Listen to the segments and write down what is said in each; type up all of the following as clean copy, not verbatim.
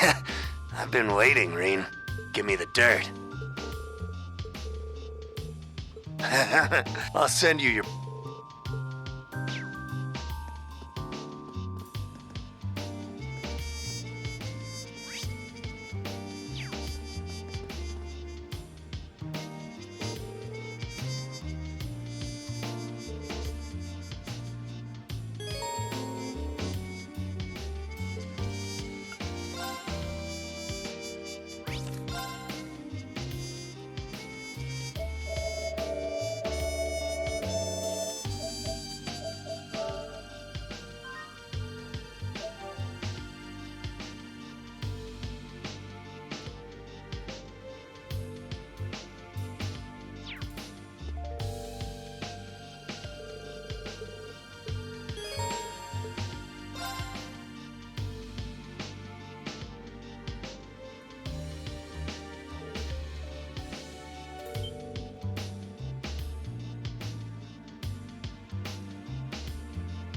I've been waiting, Reen. Give me the dirt. I'll send you your...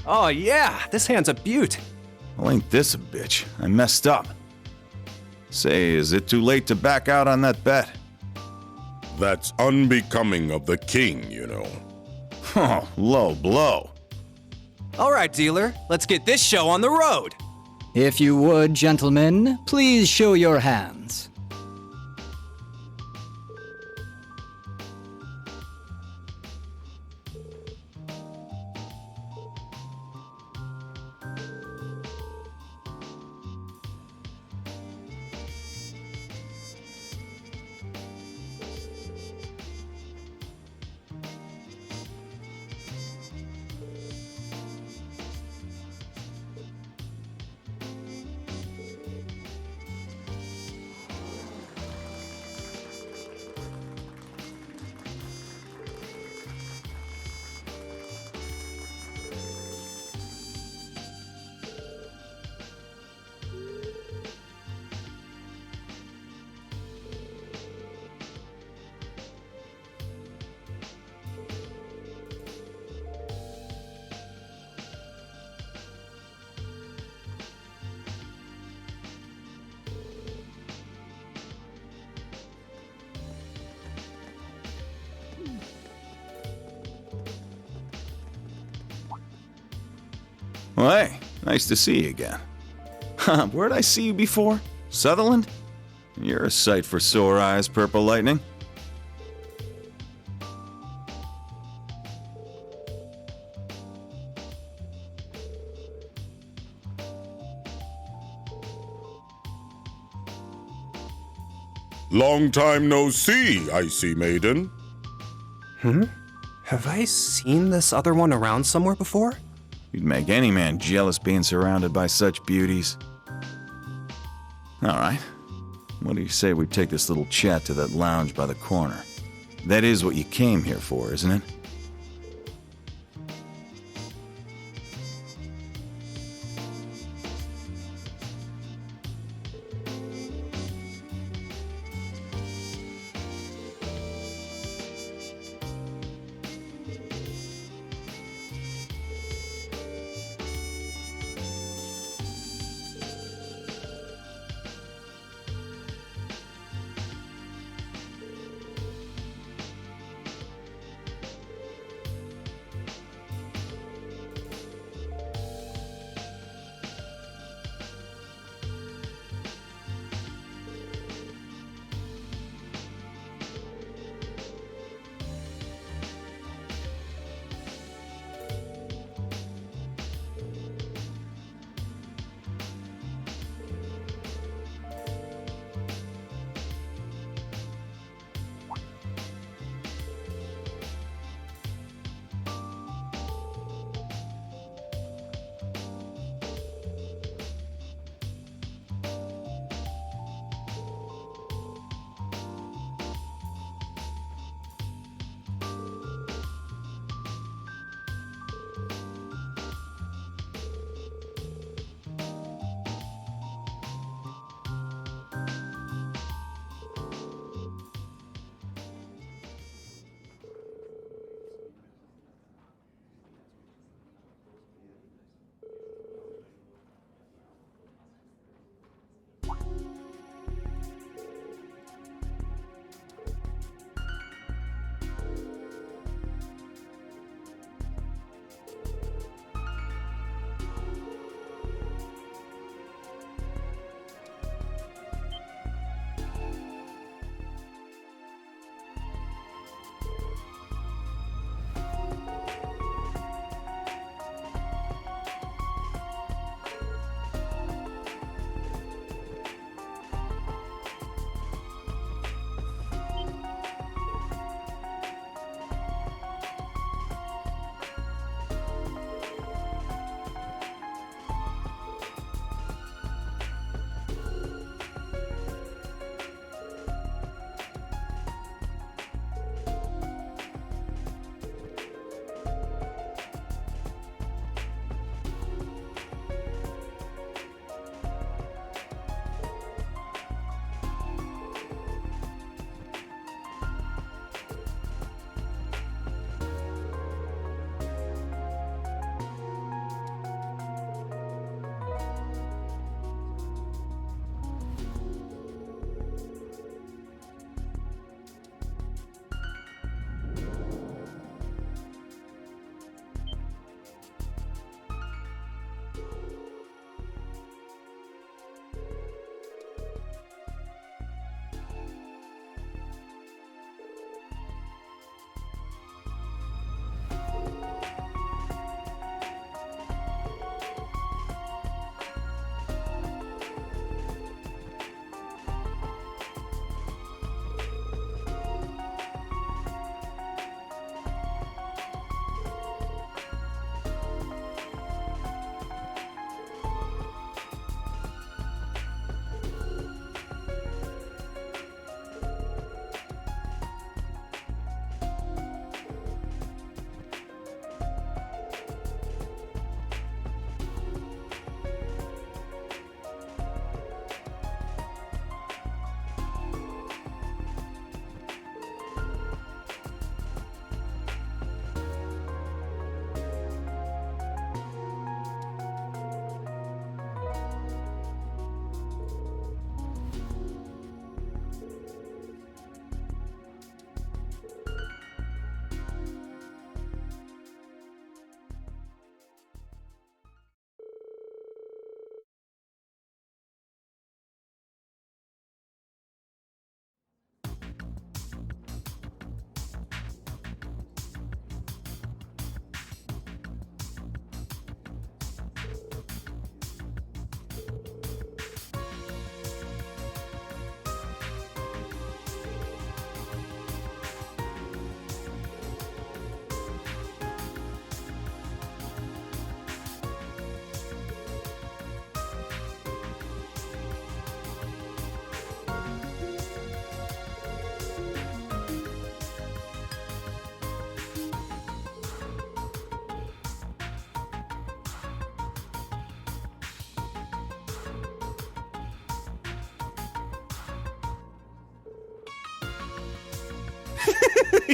Oh yeah, this hand's a beaut. Well, ain't this a bitch? I messed up. Say, is it too late to back out on that bet? That's unbecoming of the king, you know. Oh, low blow. All right, dealer, let's get this show on the road. If you would, gentlemen, please show your hands. Well, hey, nice to see you again. Where'd I see you before? Sutherland? You're a sight for sore eyes, Purple Lightning. Long time no see, icy maiden. Have I seen this other one around somewhere before? You'd make any man jealous being surrounded by such beauties. All right. What do you say we take this little chat to that lounge by the corner? That is what you came here for, isn't it?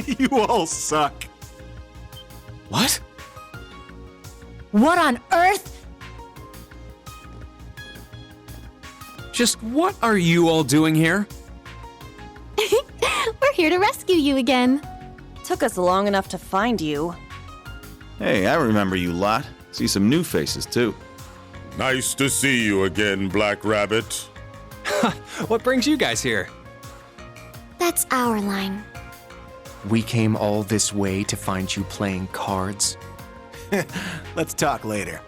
You all suck. What? What on earth? Just what are you all doing here? We're here to rescue you again. Took us long enough to find you. Hey, I remember you lot. See some new faces, too. Nice to see you again, Black Rabbit. What brings you guys here? That's our line. We came all this way to find you playing cards. Let's talk later.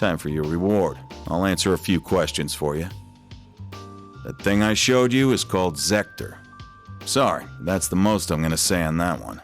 Time for your reward. I'll answer a few questions for you. That thing I showed you is called Zephyr. Sorry, that's the most I'm gonna say on that one.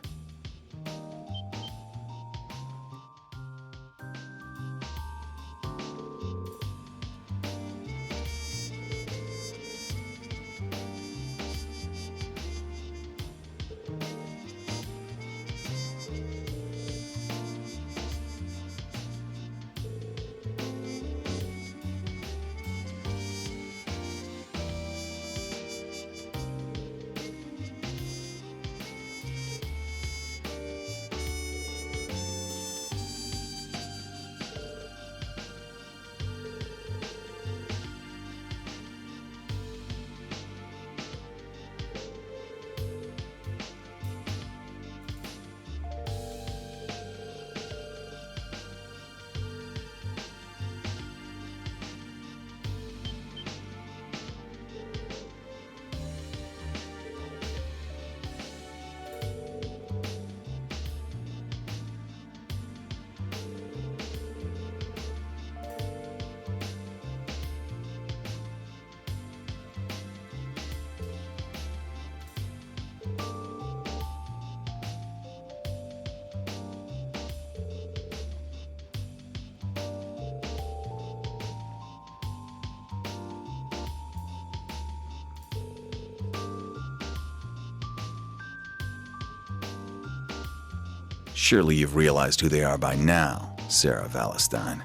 Surely you've realized who they are by now, Sara Valestein.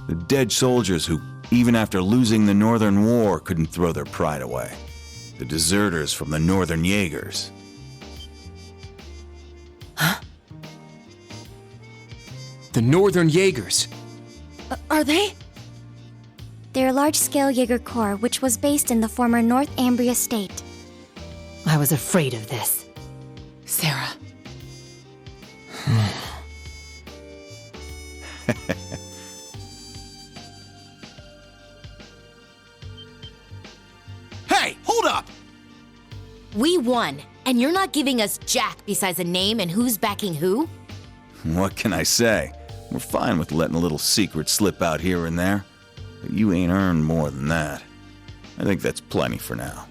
The dead soldiers who, even after losing the Northern War, couldn't throw their pride away. The deserters from the Northern Jeagers. The Northern Jeagers. Are they? They're a large-scale Jeager corps, which was based in the former North Ambria state. I was afraid of this. Sara. Hey, hold up! We won, and you're not giving us jack besides a name and who's backing who? What can I say? We're fine with letting a little secret slip out here and there. But you ain't earned more than that. I think that's plenty for now.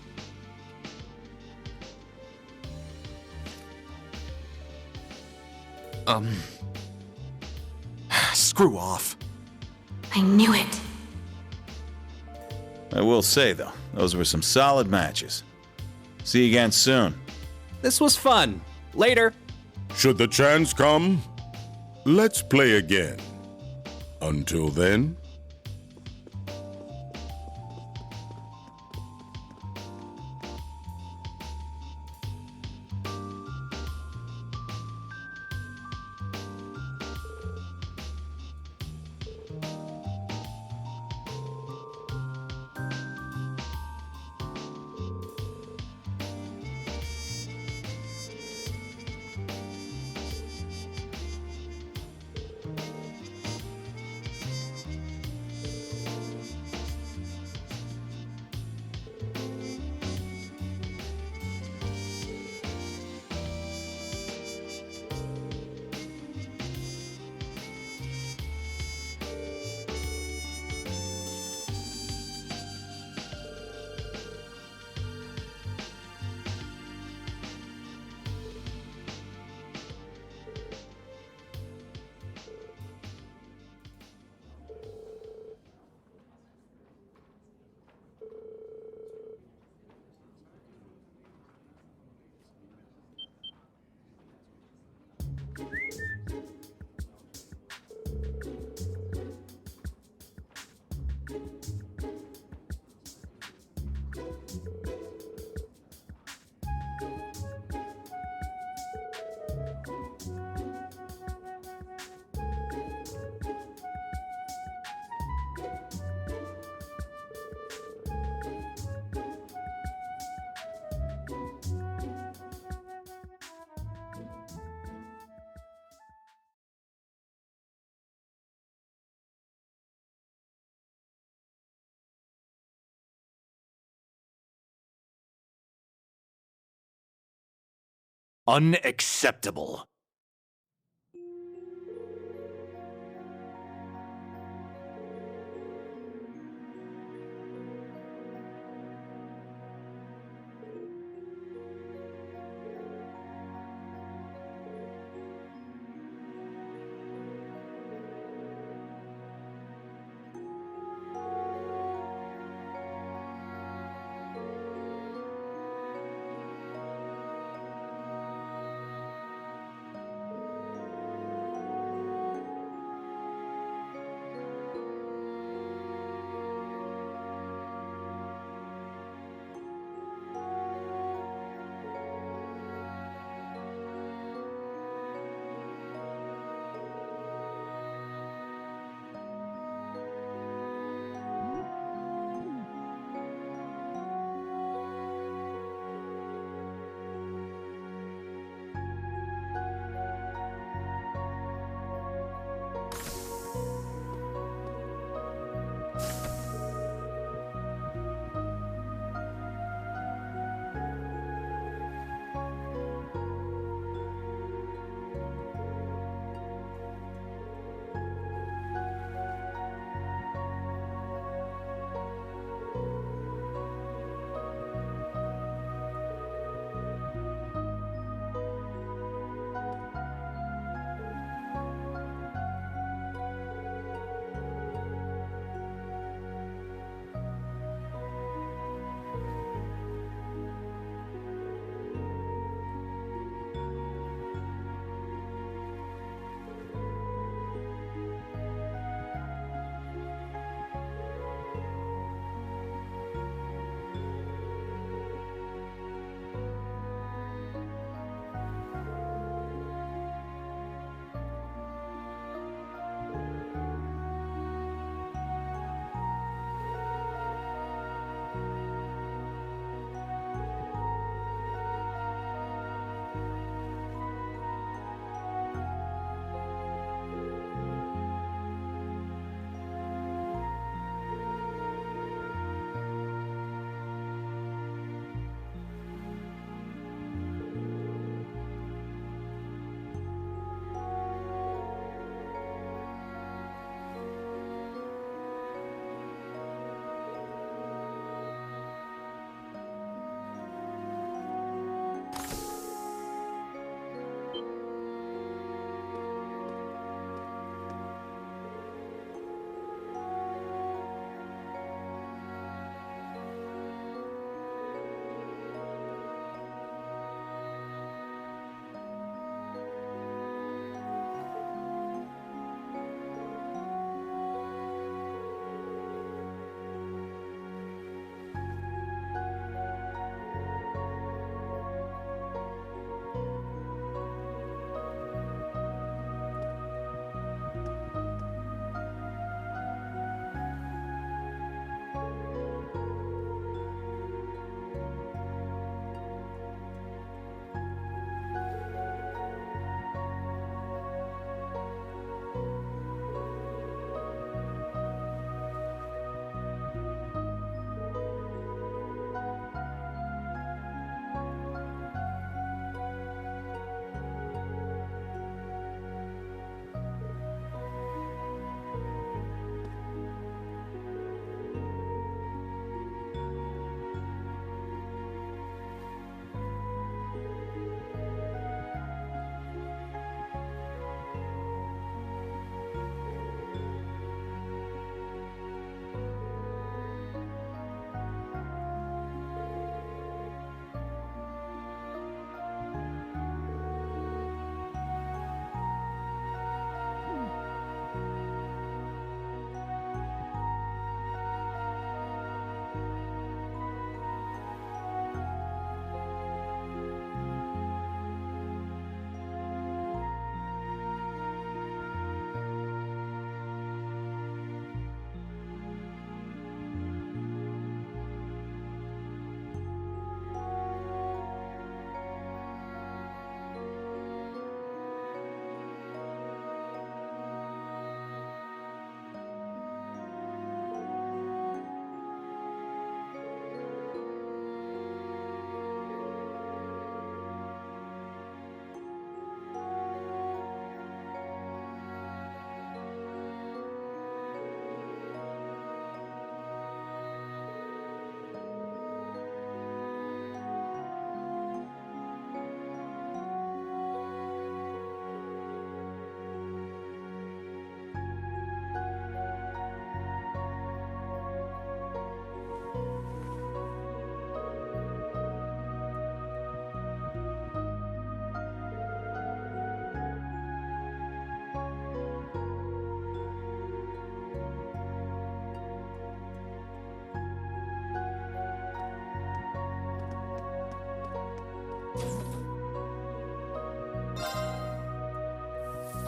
Screw off. I knew it. I will say, though, those were some solid matches. See you again soon. This was fun. Later. Should the chance come, let's play again. Until then...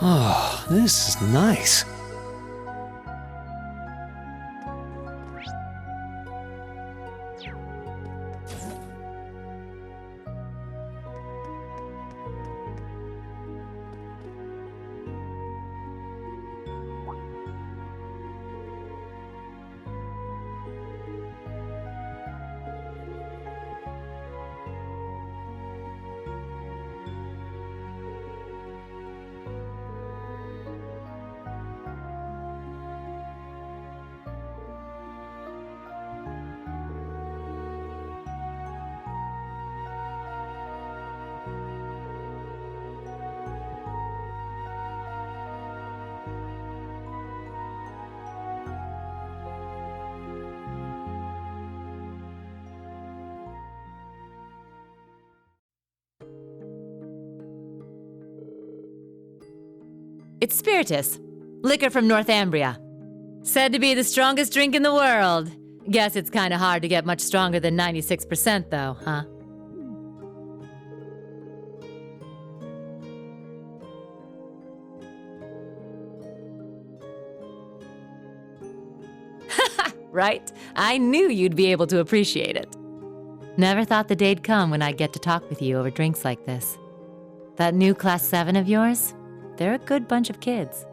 Oh, this is nice. It's spiritus, liquor from Northumbria. Said to be the strongest drink in the world. Guess it's kinda hard to get much stronger than 96% though, huh? Right? I knew you'd be able to appreciate it. Never thought the day'd come when I'd get to talk with you over drinks like this. That new Class 7 of yours? They're a good bunch of kids.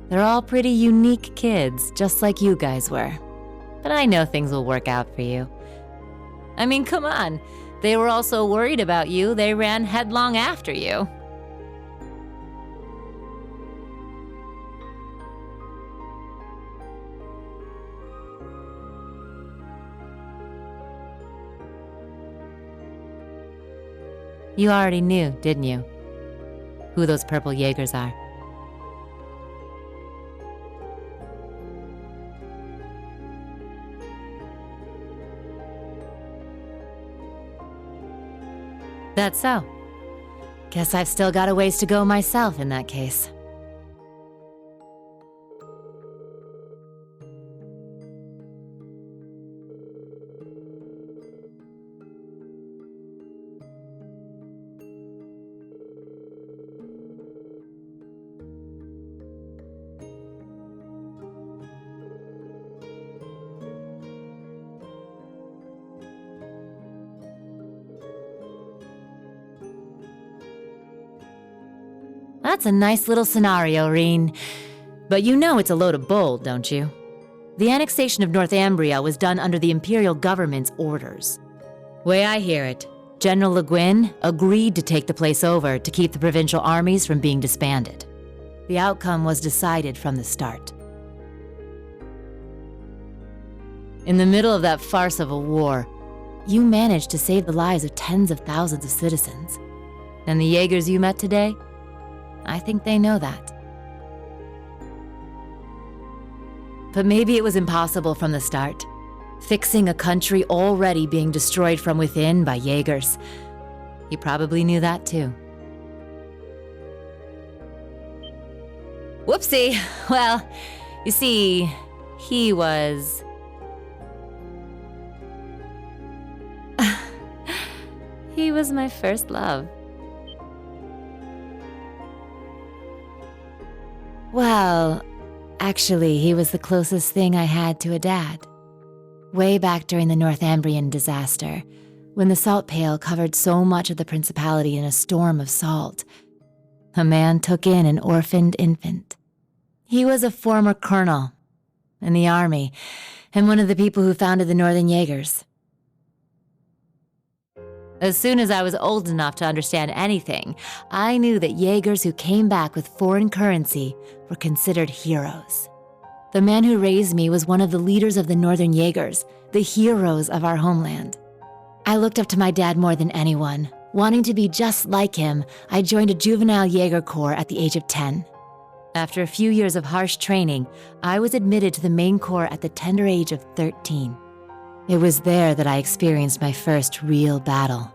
They're all pretty unique kids, just like you guys were. But I know things will work out for you. I mean, come on. They were all so worried about you, they ran headlong after you. You already knew, didn't you? Who those purple Jeagers are. That's so. Guess I've still got a ways to go myself in that case. That's a nice little scenario, Reen. But you know it's a load of bull, don't you? The annexation of Northumbria was done under the Imperial government's orders. Way I hear it, General Le Guin agreed to take the place over to keep the provincial armies from being disbanded. The outcome was decided from the start. In the middle of that farce of a war, you managed to save the lives of tens of thousands of citizens. And the Jeagers you met today? I think they know that. But maybe it was impossible from the start. Fixing a country already being destroyed from within by Jeagers. You probably knew that too. Whoopsie. Well, you see, he was... he was my first love. Well, actually, he was the closest thing I had to a dad. Way back during the Northumbrian disaster, when the salt pail covered so much of the Principality in a storm of salt, a man took in an orphaned infant. He was a former colonel in the army, and one of the people who founded the Northern Jeagers. As soon as I was old enough to understand anything, I knew that Jeagers who came back with foreign currency were considered heroes. The man who raised me was one of the leaders of the Northern Jeagers, the heroes of our homeland. I looked up to my dad more than anyone. Wanting to be just like him, I joined a juvenile Jeager corps at the age of 10. After a few years of harsh training, I was admitted to the main corps at the tender age of 13. It was there that I experienced my first real battle.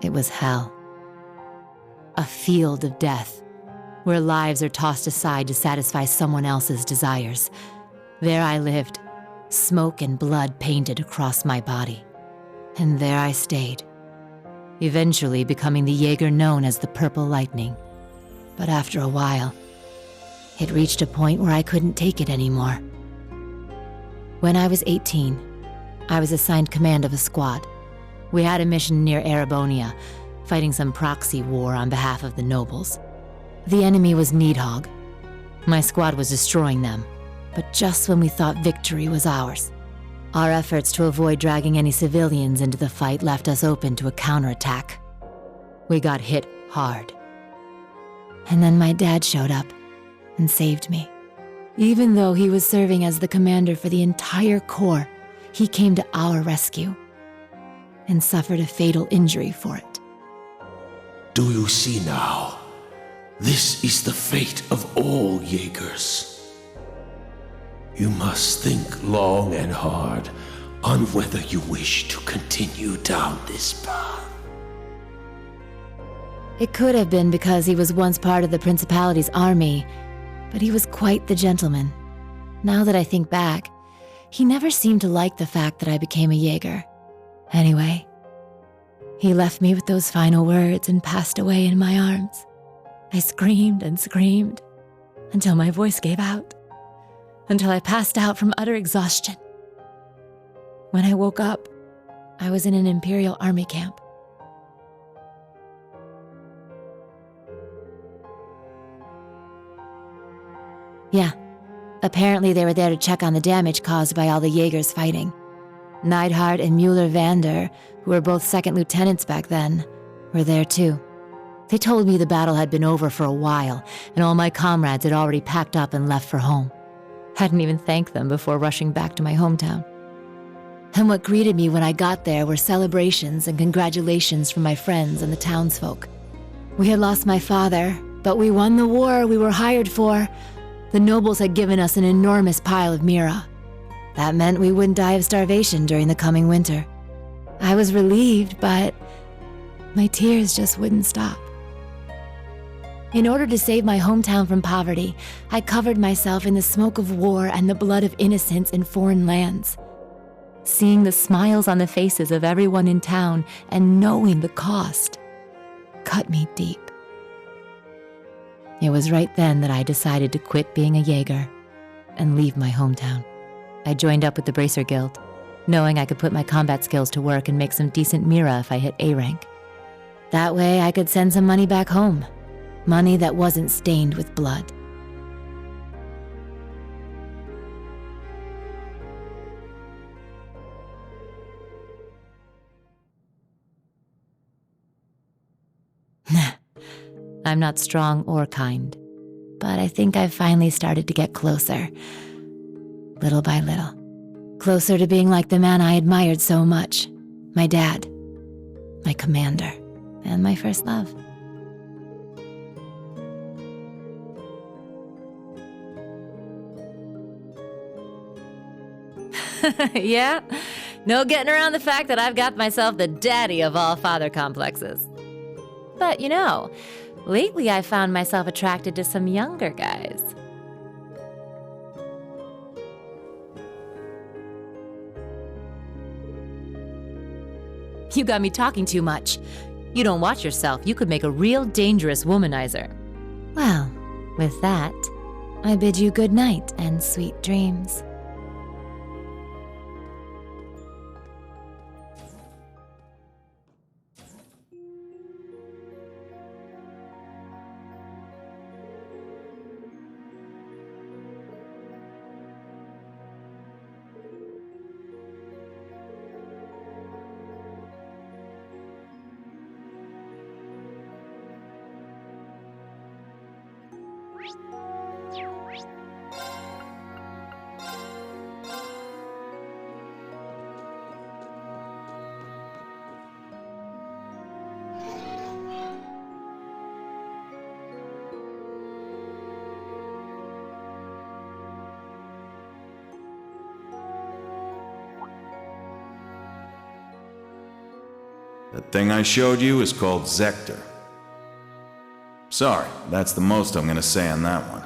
It was hell. A field of death, where lives are tossed aside to satisfy someone else's desires. There I lived, smoke and blood painted across my body. And there I stayed, eventually becoming the Jeager known as the Purple Lightning. But after a while, it reached a point where I couldn't take it anymore. When I was 18, I was assigned command of a squad. We had a mission near Erebonia, fighting some proxy war on behalf of the nobles. The enemy was Needhog. My squad was destroying them, but just when we thought victory was ours. Our efforts to avoid dragging any civilians into the fight left us open to a counterattack. We got hit hard. And then my dad showed up and saved me. Even though he was serving as the commander for the entire corps, he came to our rescue and suffered a fatal injury for it. Do you see now? This is the fate of all Jeagers. You must think long and hard on whether you wish to continue down this path. It could have been because he was once part of the Principality's army, but he was quite the gentleman. Now that I think back, he never seemed to like the fact that I became a Jeager. Anyway, he left me with those final words and passed away in my arms. I screamed and screamed until my voice gave out, until I passed out from utter exhaustion. When I woke up, I was in an Imperial Army camp. Yeah, apparently they were there to check on the damage caused by all the Jeagers fighting. Neidhart and Mueller-Vander, who were both second lieutenants back then, were there too. They told me the battle had been over for a while, and all my comrades had already packed up and left for home. Hadn't even thanked them before rushing back to my hometown. And what greeted me when I got there were celebrations and congratulations from my friends and the townsfolk. We had lost my father, but we won the war we were hired for. The nobles had given us an enormous pile of mira. That meant we wouldn't die of starvation during the coming winter. I was relieved, but my tears just wouldn't stop. In order to save my hometown from poverty, I covered myself in the smoke of war and the blood of innocents in foreign lands. Seeing the smiles on the faces of everyone in town and knowing the cost cut me deep. It was right then that I decided to quit being a Jeager and leave my hometown. I joined up with the Bracer Guild, knowing I could put my combat skills to work and make some decent mira if I hit A rank. That way I could send some money back home. Money that wasn't stained with blood. I'm not strong or kind, but I think I've finally started to get closer. Little by little. Closer to being like the man I admired so much. My dad. My commander. And my first love. Yeah? No getting around the fact that I've got myself the daddy of all father complexes. But you know, lately I've found myself attracted to some younger guys. You got me talking too much. You don't watch yourself, you could make a real dangerous womanizer. Well, with that, I bid you good night and sweet dreams. That thing I showed you is called Zephyr. Sorry, that's the most I'm gonna say on that one.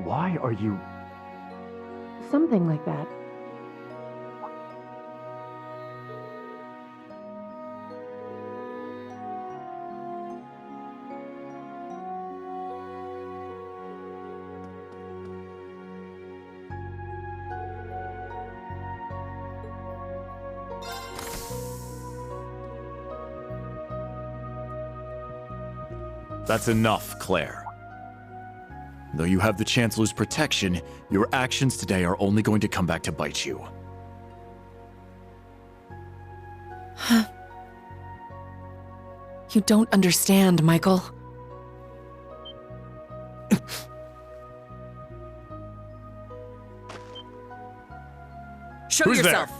Why are you... Something like that. That's enough, Claire. Though you have the Chancellor's protection, your actions today are only going to come back to bite you. You don't understand, Michael. Show Who's yourself! there?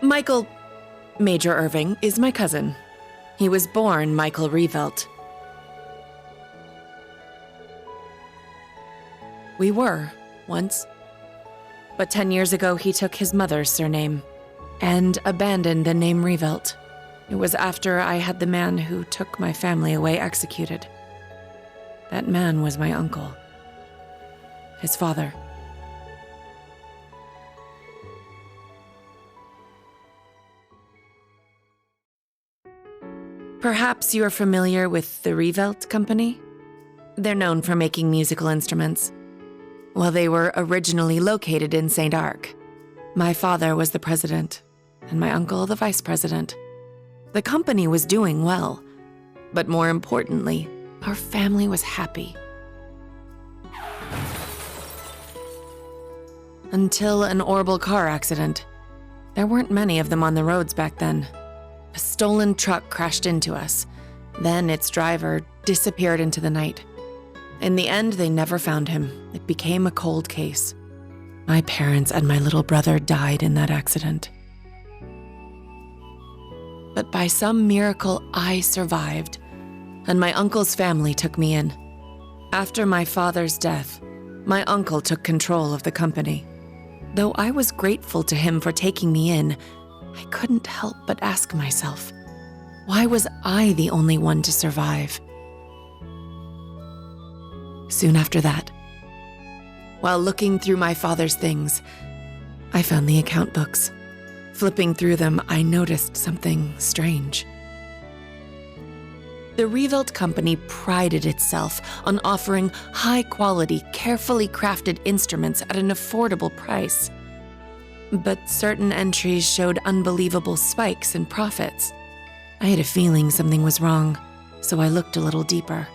Michael Major Irving is my cousin. He was born Michael Revelt. We were, once. But 10 years ago, he took his mother's surname and abandoned the name Revelt. It was after I had the man who took my family away executed. That man was my uncle. His father. Perhaps you're familiar with the Revelt Company? They're known for making musical instruments. Well, they were originally located in St. Arc. My father was the president, and my uncle the vice president. The company was doing well, but more importantly, our family was happy. Until an horrible car accident. There weren't many of them on the roads back then. A stolen truck crashed into us. Then its driver disappeared into the night. In the end, they never found him. It became a cold case. My parents and my little brother died in that accident. But by some miracle, I survived, and my uncle's family took me in. After my father's death, my uncle took control of the company. Though I was grateful to him for taking me in, I couldn't help but ask myself, why was I the only one to survive? Soon after that, while looking through my father's things, I found the account books. Flipping through them, I noticed something strange. The Revelt Company prided itself on offering high-quality, carefully crafted instruments at an affordable price. But certain entries showed unbelievable spikes in profits. I had a feeling something was wrong, so I looked a little deeper.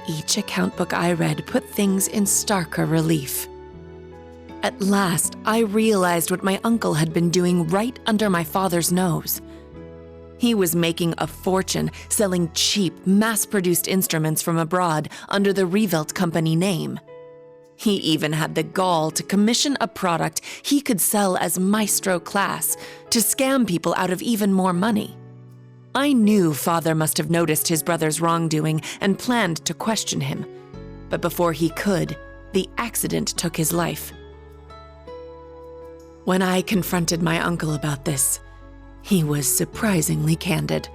Each account book I read put things in starker relief. At last, I realized what my uncle had been doing right under my father's nose. He was making a fortune selling cheap, mass-produced instruments from abroad under the Revelt Company name. He even had the gall to commission a product he could sell as maestro class to scam people out of even more money. I knew Father must have noticed his brother's wrongdoing and planned to question him. But before he could, the accident took his life. When I confronted my uncle about this, he was surprisingly candid.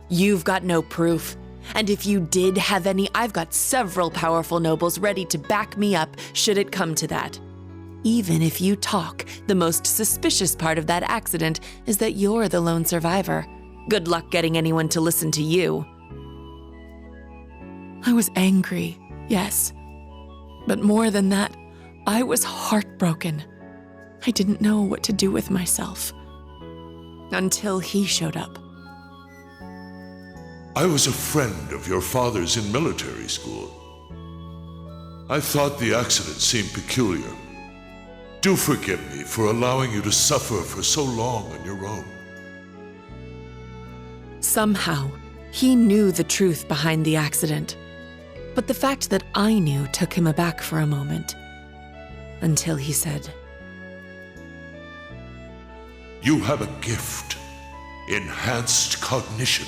"You've got no proof. And if you did have any, I've got several powerful nobles ready to back me up should it come to that. Even if you talk, the most suspicious part of that accident is that you're the lone survivor. Good luck getting anyone to listen to you. I was angry, yes. But more than that, I was heartbroken. I didn't know what to do with myself. Until he showed up. I was a friend of your father's in military school. I thought the accident seemed peculiar. Do forgive me for allowing you to suffer for so long on your own. Somehow, he knew the truth behind the accident. But the fact that I knew took him aback for a moment. Until he said, You have a gift, enhanced cognition.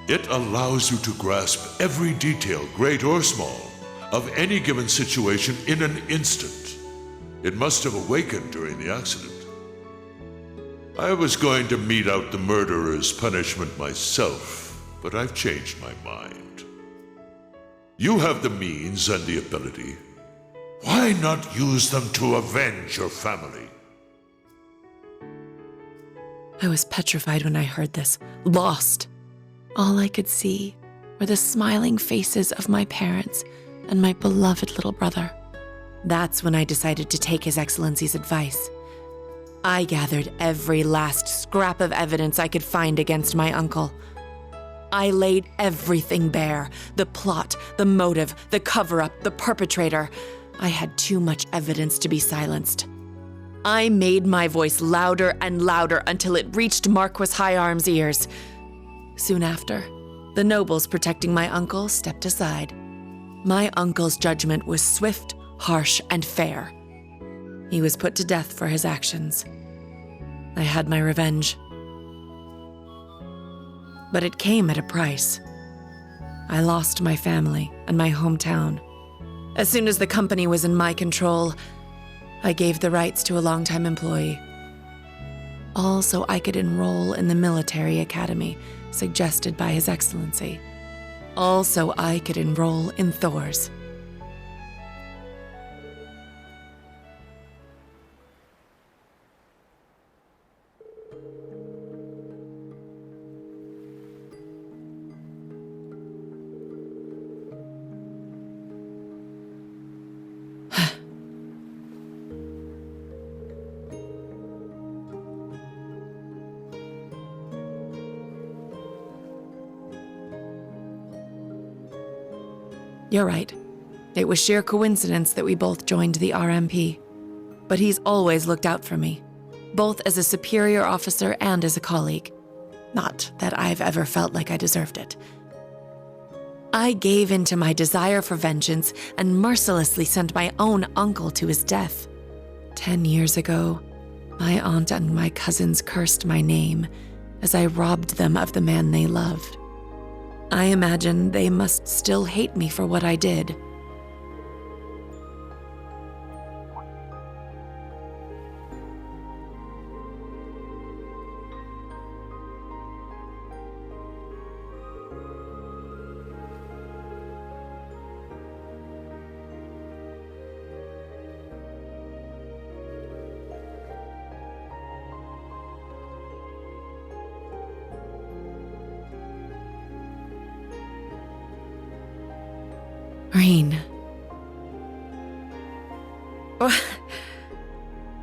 It allows you to grasp every detail, great or small, of any given situation in an instant. It must have awakened during the accident. I was going to mete out the murderer's punishment myself, but I've changed my mind. You have the means and the ability. Why not use them to avenge your family? I was petrified when I heard this, lost. All I could see were the smiling faces of my parents and my beloved little brother. That's when I decided to take His Excellency's advice. I gathered every last scrap of evidence I could find against my uncle. I laid everything bare, the plot, the motive, the cover-up, the perpetrator. I had too much evidence to be silenced. I made my voice louder and louder until it reached Marquis Higharm's ears. Soon after, the nobles protecting my uncle stepped aside. My uncle's judgment was swift, harsh, and fair. He was put to death for his actions. I had my revenge. But it came at a price. I lost my family and my hometown. As soon as the company was in my control, I gave the rights to a longtime employee. All so I could enroll in the military academy suggested by His Excellency. All so I could enroll in Thor's. You're right. It was sheer coincidence that we both joined the RMP. But he's always looked out for me, both as a superior officer and as a colleague. Not that I've ever felt like I deserved it. I gave in to my desire for vengeance and mercilessly sent my own uncle to his death. 10 years ago, my aunt and my cousins cursed my name as I robbed them of the man they loved. I imagine they must still hate me for what I did. Rain.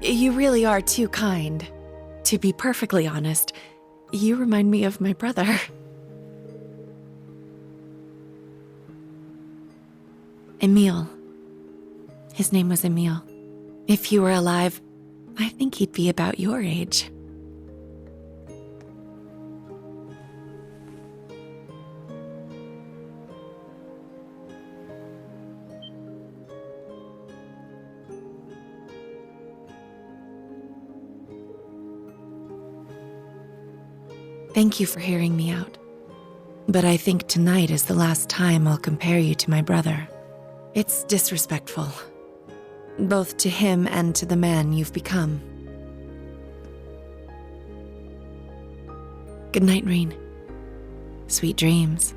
You really are too kind. To be perfectly honest, you remind me of my brother. Emil. His name was Emil. If he were alive, I think he'd be about your age. Thank you for hearing me out. But I think tonight is the last time I'll compare you to my brother. It's disrespectful, both to him and to the man you've become. Good night, Rain. Sweet dreams.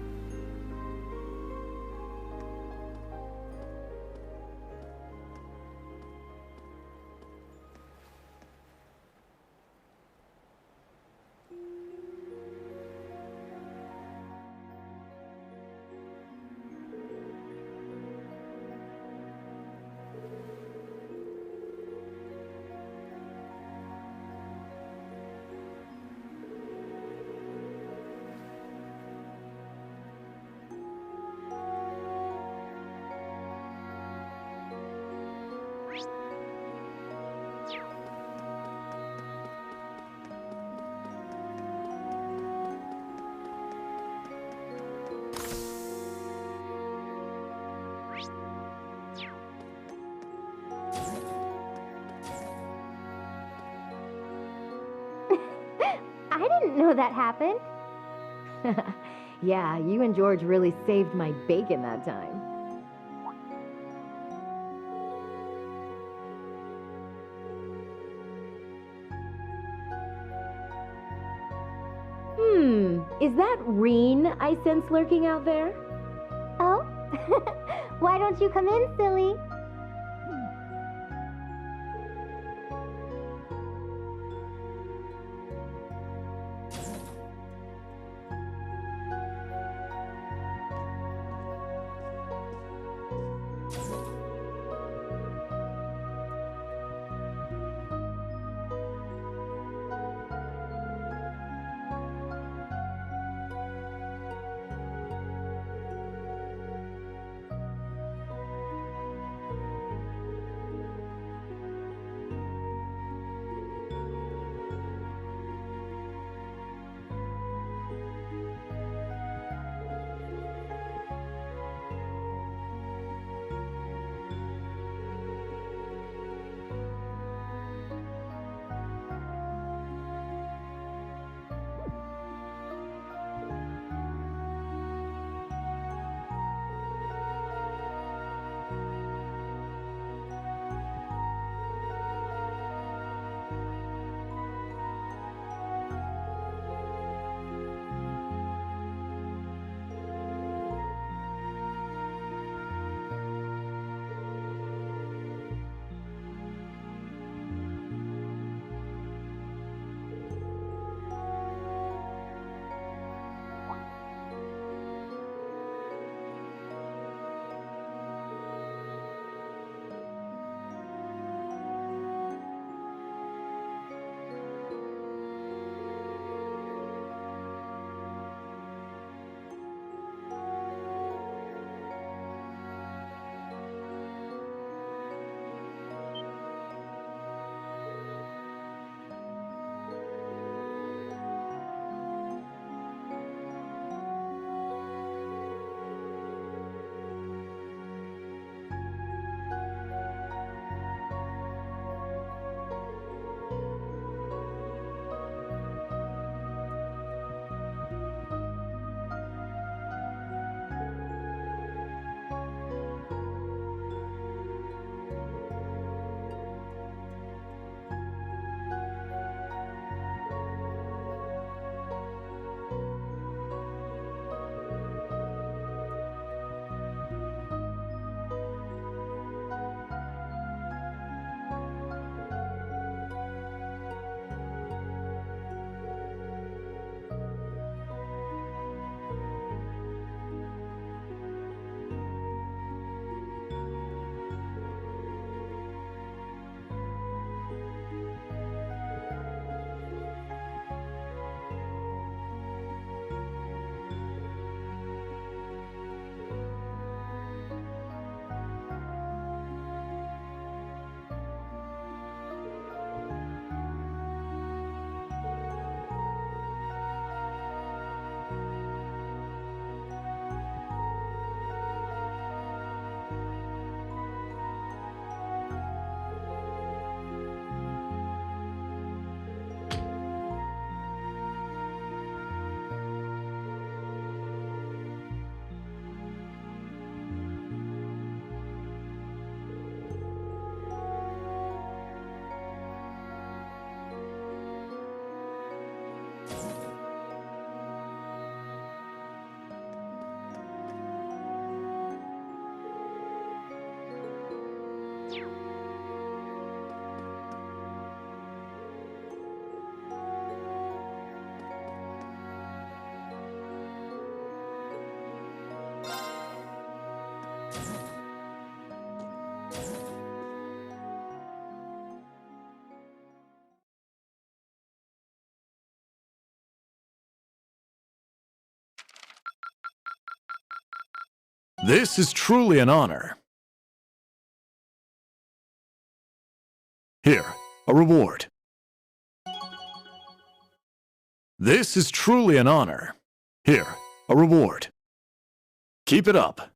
I didn't know that happened. Yeah, you and George really saved my bacon that time. Is that Reen I sense lurking out there? Oh? Why don't you come in, silly? This is truly an honor. Here, a reward. This is truly an honor. Here, a reward. Keep it up.